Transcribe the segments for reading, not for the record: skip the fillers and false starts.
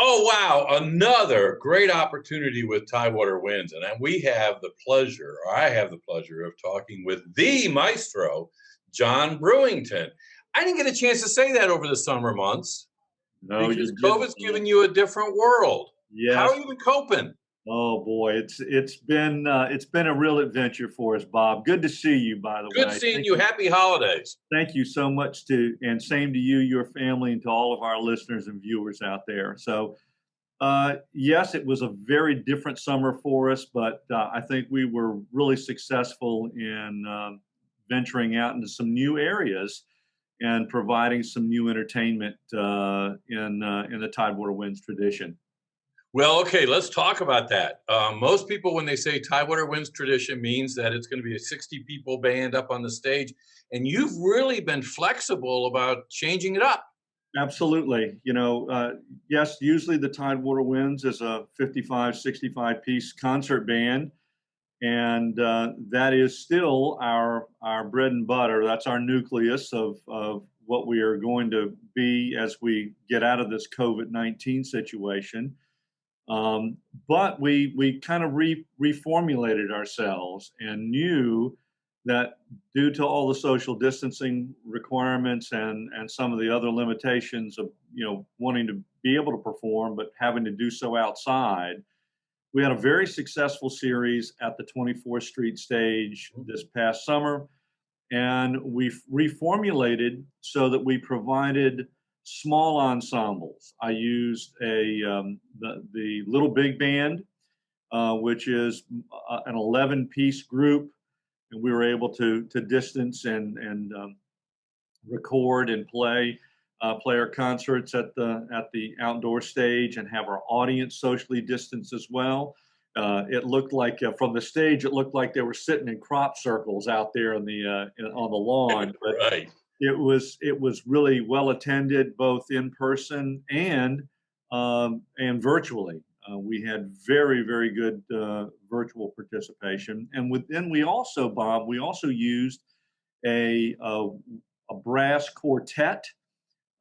Oh, wow. Another great opportunity with Tidewater Winds. And we have the pleasure, or I have the pleasure of talking with the maestro, John Brewington. I didn't get a chance to say that over the summer months No, because you didn't. COVID's given you a different world. How Yes. are you been coping? Oh boy, it's been a real adventure for us, Bob. Good to see you, by the Good way. seeing you. Happy holidays. Thank you so much and same to you, your family, and to all of our listeners and viewers out there. So, yes, it was a very different summer for us, but I think we were really successful in venturing out into some new areas and providing some new entertainment in the Tidewater Winds tradition. Well, okay, let's talk about that. Most people, when they say Tidewater Winds tradition, means that it's going to be a 60 people band up on the stage. And you've really been flexible about changing it up. Absolutely. Yes, usually the Tidewater Winds is a 55, 65 piece concert band. And that is still our bread and butter. That's our nucleus of what we are going to be as we get out of this COVID-19 situation. But we kind of reformulated ourselves and knew that due to all the social distancing requirements and some of the other limitations of wanting to be able to perform but having to do so outside, we had a very successful series at the 24th Street stage this past summer, and we reformulated so that we provided small ensembles. I used the Little Big Band, which is an 11-piece group, and we were able to distance and record and play our concerts at the outdoor stage and have our audience socially distanced as well. It looked like from the stage, it looked like they were sitting in crop circles out there on the lawn. But Right. it was really well attended, both in person and virtually. We had very good virtual participation, and then we also, Bob, used a brass quartet.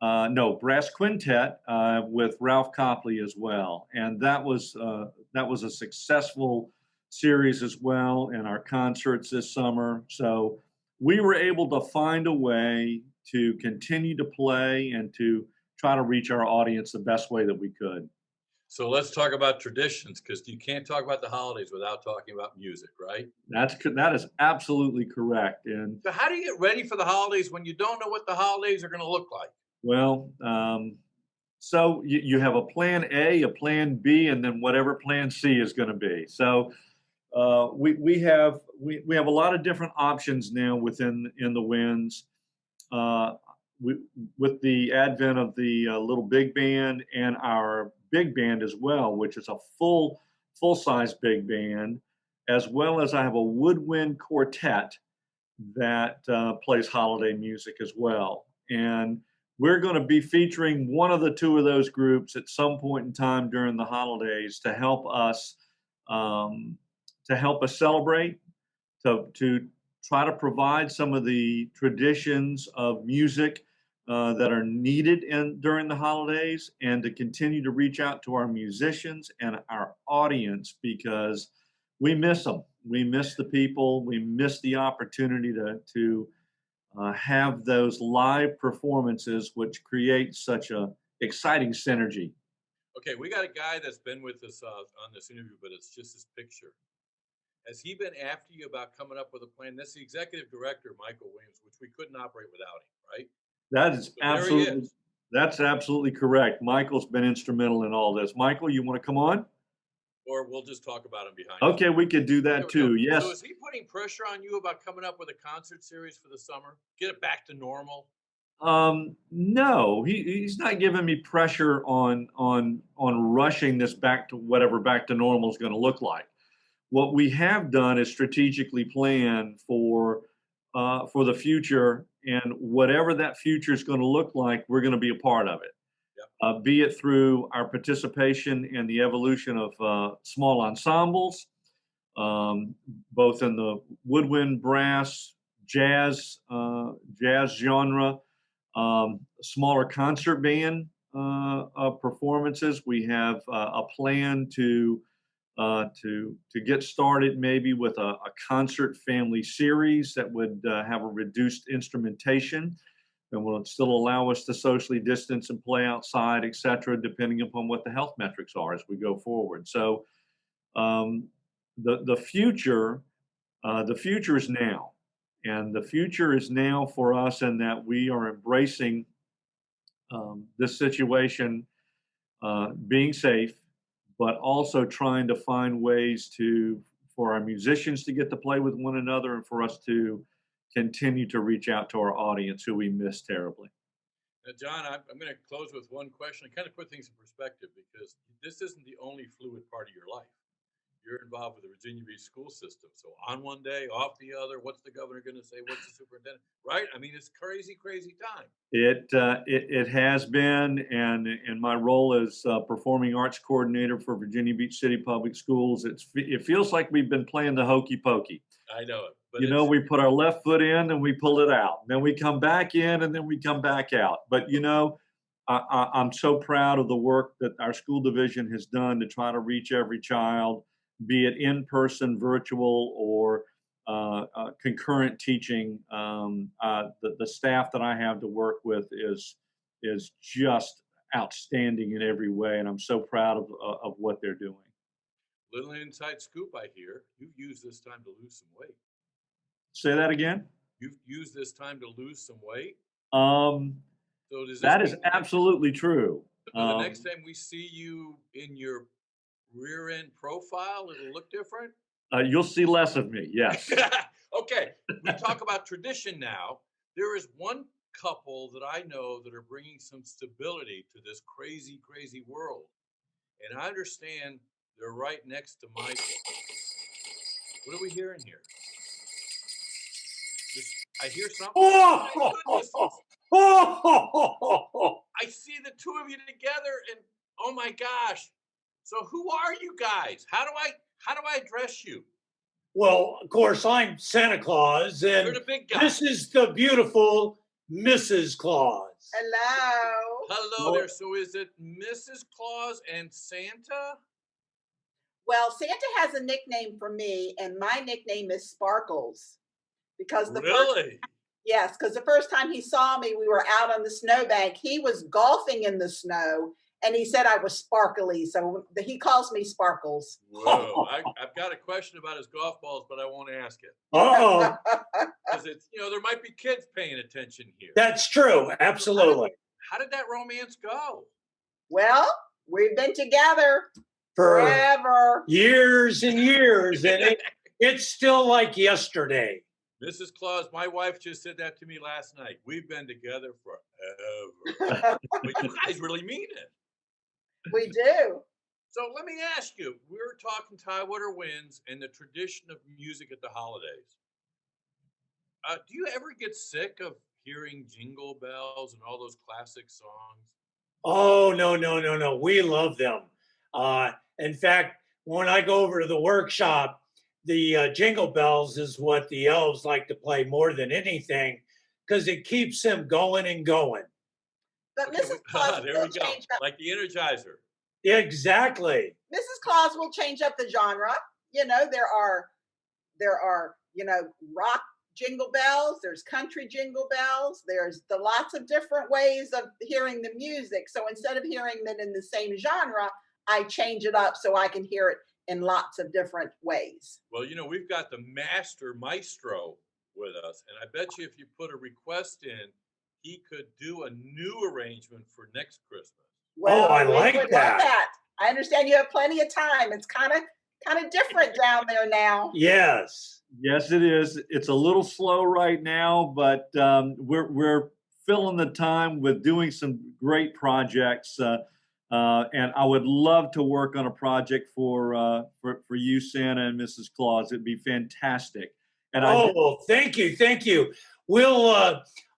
No, brass quintet with Ralph Copley as well, and that was a successful series as well in our concerts this summer. So we were able to find a way to continue to play and to try to reach our audience the best way that we could. So let's talk about traditions, because you can't talk about the holidays without talking about music, right? That is absolutely correct. And So how do you get ready for the holidays when you don't know what the holidays are going to look like? well, so you have a plan A, a plan B, and then whatever plan C is going to be. So we have a lot of different options now in the Winds. Uh, with the advent of the Little Big Band and our big band as well, which is a full size big band, as well as I have a woodwind quartet that plays holiday music as well. And we're going to be featuring one of the two of those groups at some point in time during the holidays um, to help us celebrate, to try to provide some of the traditions of music that are needed during the holidays, and to continue to reach out to our musicians and our audience, because we miss them. We miss the people. We miss the opportunity to have those live performances, which create such a exciting synergy. Okay, we got a guy that's been with us on this interview, but it's just his picture. Has he been after you about coming up with a plan? That's the executive director, Michael Williams, which we couldn't operate without him, right? That is So there he absolutely is. that's absolutely correct. Michael's been instrumental in all this. Michael, you want to come on? Or we'll just talk about him behind us. Okay, we could do There that we go. too. So Yes. is he putting pressure on you about coming up with a concert series for the summer? Get it back to normal? No, he's not giving me pressure on rushing this back to whatever back to normal is going to look like. What we have done is strategically plan for the future, and whatever that future is going to look like, we're going to be a part of it. Yep. Be it through our participation in the evolution of small ensembles, both in the woodwind, brass, jazz genre, smaller concert band performances. We have a plan to get started maybe with a concert family series that would have a reduced instrumentation and will still allow us to socially distance and play outside, et cetera, depending upon what the health metrics are as we go forward. So um, the future is now, and the future is now for us in that we are embracing this situation, being safe, but also trying to find ways for our musicians to get to play with one another and for us to continue to reach out to our audience who we miss terribly. Now, John, I'm going to close with one question and kind of put things in perspective because this isn't the only fluid part of your life. You're involved with the Virginia Beach school system. So on one day, off the other, what's the governor going to say? What's the superintendent? Right? I mean, it's crazy, crazy time. It has been, and in my role as performing arts coordinator for Virginia Beach City Public Schools, it feels like we've been playing the hokey pokey. I know it. But we put our left foot in and we pull it out. Then we come back in and then we come back out. But I'm so proud of the work that our school division has done to try to reach every child, be it in person, virtual, or concurrent teaching. The staff that I have to work with is just outstanding in every way, and I'm so proud of what they're doing. Little inside scoop, I hear you've used this time to lose some weight. Say that again. You've used this time to lose some weight. So that is absolutely true. So the next time we see you in your rear end profile, it'll look different. You'll see less of me. Yes. Okay. We talk about tradition now. There is one couple that I know that are bringing some stability to this crazy, crazy world. And I understand they're right next to Michael. What are we hearing here? I hear something. Oh, I see the two of you together, and oh my gosh! So who are you guys? How do I address you? Well, of course, I'm Santa Claus, and you're the big guy. This is the beautiful Mrs. Claus. Hello. Hello there. So is it Mrs. Claus and Santa? Well, Santa has a nickname for me, and my nickname is Sparkles. Because because the first time he saw me, we were out on the snowbank. He was golfing in the snow, and he said I was sparkly, so he calls me Sparkles. Whoa! I've got a question about his golf balls, but I won't ask it. Oh, because it's there might be kids paying attention here. That's true, absolutely. How did that romance go? Well, we've been together forever, years and years, and it's still like yesterday. Mrs. Claus, my wife just said that to me last night. We've been together forever. But you guys really mean it. We do. So let me ask you, we were talking Tidewater Winds and the tradition of music at the holidays. Do you ever get sick of hearing Jingle Bells and all those classic songs? Oh, no. We love them. In fact, when I go over to the workshop, the Jingle Bells is what the elves like to play more than anything because it keeps them going and going. But Mrs. Claus there we go, like the Energizer. Exactly. Mrs. Claus will change up the genre. There are rock jingle bells. There's country jingle bells. There's lots of different ways of hearing the music. So instead of hearing them in the same genre, I change it up so I can hear it in lots of different ways. Well, we've got the master maestro with us, and I bet you if you put a request in, he could do a new arrangement for next Christmas. Well, I like that. I understand you have plenty of time. It's kind of different down there now. Yes, it is. It's a little slow right now, but we're filling the time with doing some great projects. And I would love to work on a project for you, Santa and Mrs. Claus. It'd be fantastic. And thank you.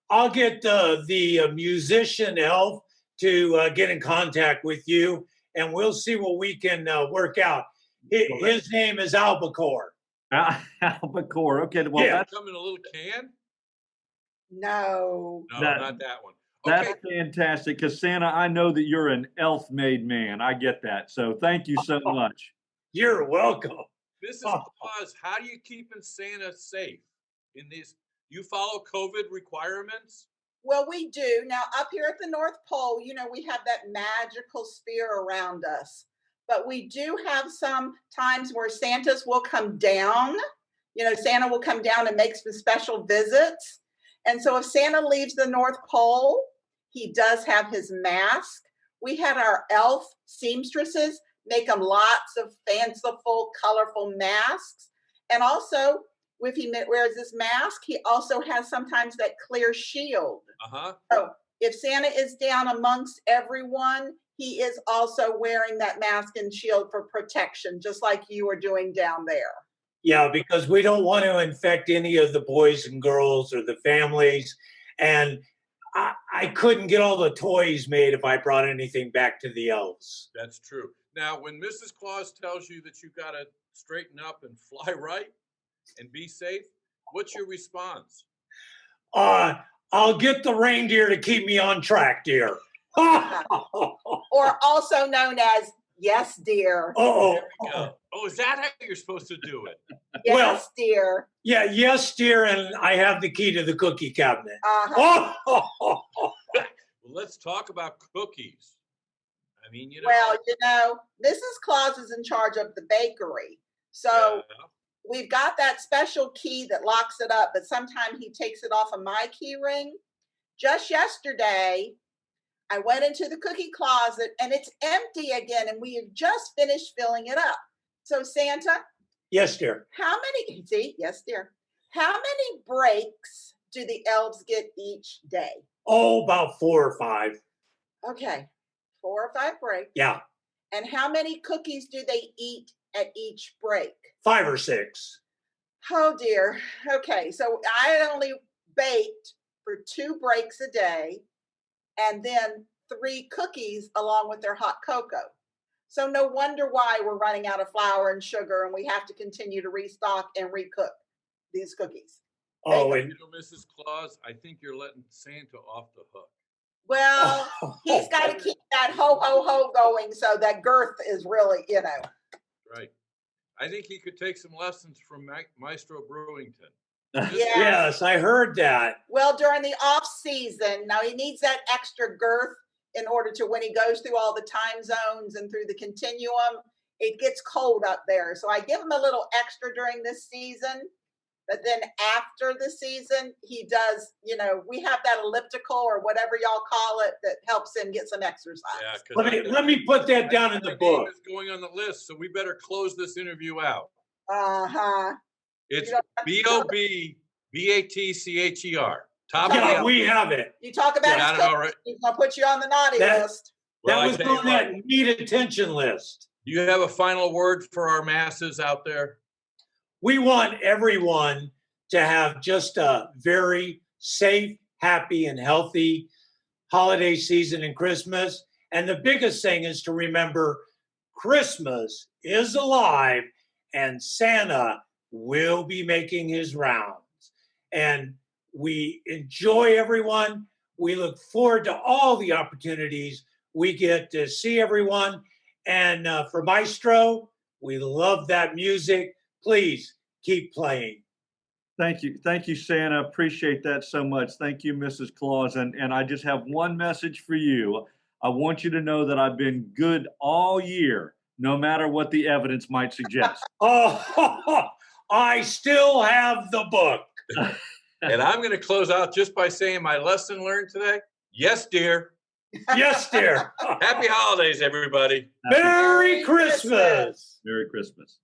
I'll get the musician elf to get in contact with you, and we'll see what we can work out. His name is Albacore. Albacore. Okay. Well, that's come in a little can. No, not that one. That's Okay. fantastic. Because Santa, I know that you're an elf-made man. I get that. So thank you so much. You're welcome. Mrs. Claus, how do you keeping Santa safe in these? You follow COVID requirements? Well, we do. Now, up here at the North Pole, we have that magical sphere around us. But we do have some times where Santas will come down. Santa will come down and make some special visits. And so if Santa leaves the North Pole, he does have his mask. We had our elf seamstresses make him lots of fanciful, colorful masks. And also, if he wears this mask, he also has sometimes that clear shield. Uh-huh. So if Santa is down amongst everyone, he is also wearing that mask and shield for protection, just like you are doing down there. Yeah, because we don't want to infect any of the boys and girls or the families. And I couldn't get all the toys made if I brought anything back to the elves. That's true. Now, when Mrs. Claus tells you that you got to straighten up and fly right and be safe, what's your response? I'll get the reindeer to keep me on track, dear. Or also known as yes, dear. Oh, There we go. Oh, is that how you're supposed to do it? Yes, well- dear. yeah, yes, dear, and I have the key to the cookie cabinet. Uh-huh. Oh, Well, let's talk about cookies. I mean, Well, Mrs. Claus is in charge of the bakery. So yeah. we've got that special key that locks it up, but sometimes he takes it off of my key ring. Just yesterday, I went into the cookie closet and it's empty again, and we have just finished filling it up. So Santa, yes, dear. yes, dear. How many breaks do the elves get each day? Oh, about 4 or 5. Okay, 4 or 5 breaks. Yeah, And how many cookies do they eat at each break? 5 or 6. Oh dear. Okay, so I only baked for 2 breaks a day and then 3 cookies along with their hot cocoa. So no wonder why we're running out of flour and sugar and we have to continue to restock and recook these cookies. Oh, and Mrs. Claus, I think you're letting Santa off the hook. Well, he's got to keep that ho, ho, ho going so that girth is really, Right. I think he could take some lessons from Maestro Brewington. yes, I heard that. Well, during the off season, now he needs that extra girth in order to, when he goes through all the time zones and through the continuum, it gets cold up there. So I give him a little extra during this season. But then after the season, he does, we have that elliptical or whatever y'all call it that helps him get some exercise. Yeah, Let me put that down in the book. It's going on the list, so we better close this interview out. Uh-huh. It's BOBBATCHER. Top of the Yeah, album. we have it. You talk about Got his it all cookies, right. he's going to put you on the naughty list. Well, That I was tell you on that what, need attention list. do you have a final word for our masses out there? We want everyone to have just a very safe, happy, and healthy holiday season and Christmas. And the biggest thing is to remember Christmas is alive and Santa will be making his rounds. And we enjoy everyone. We look forward to all the opportunities we get to see everyone. And for Maestro, we love that music. Please keep playing. Thank you, Santa. Appreciate that so much. Thank you, Mrs. Claus. And I just have one message for you. I want you to know that I've been good all year, no matter what the evidence might suggest. Oh, I still have the book. And I'm going to close out just by saying my lesson learned today. Yes, dear. Yes, dear. Happy holidays, everybody. Merry Christmas. Merry Christmas.